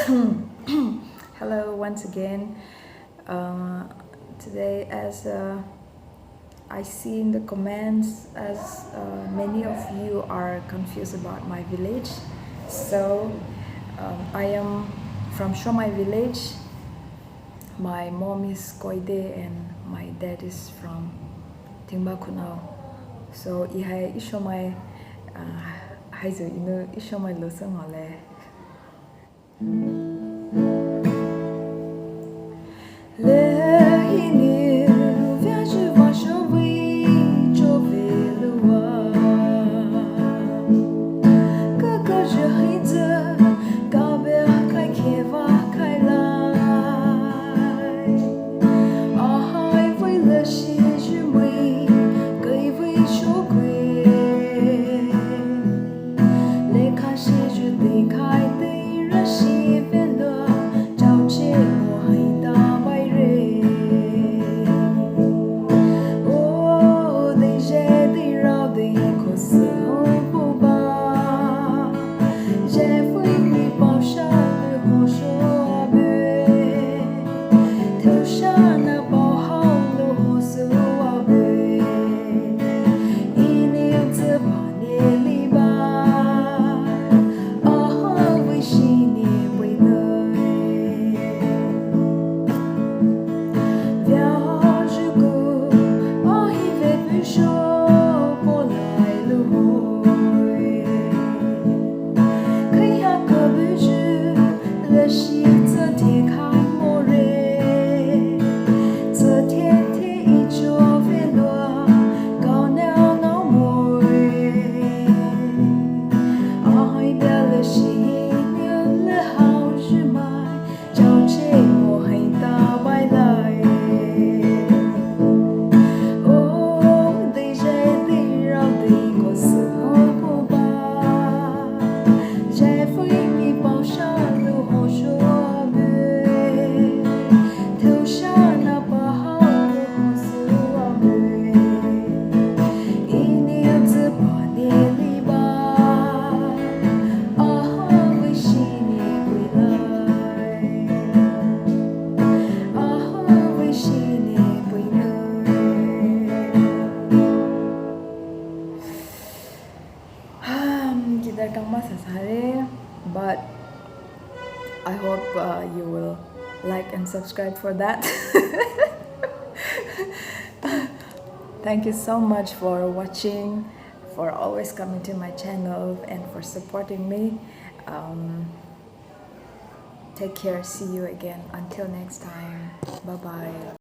Hello once again. Today, as I see in the comments, as many of you are confused about my village, so I am from Shomai village. My mom is Koide and my dad is from Tingbakunau. So ahai ishomai haizu inu ishomai luhosou-a. Hinou, veayu, vashovei, chovelua. Kabiia, khaikhe, khailai. Ahai, leshiyu, keih, veisho, liikha, shiyu, teikhai, teirii, veloua, chaochemo, ngheita, baire. Deizhe, deirao, deikho, siihou, Poupah. Zhaivei, paosha, luhosou-a. Luhosou-a. Hinou, Dziipa Neli Bai. Ahai, veisho, keih, kabiia, leshiyu, teikhai, teirii, chovelua, ahai, leshiyu, chaochemo, ngheita, baire. Deizhe, deirao, deikho, siihou, Poupah. Zhaivei, paosha, luhosou-a. Luhosou-a. Hinou, Dziipa Neli Bai. Ahai, kita kang masasare, but I hope you will like and subscribe for that. Thank you so much for watching, for always coming to my channel and for supporting me. Take care, see you again until next time. Bye bye.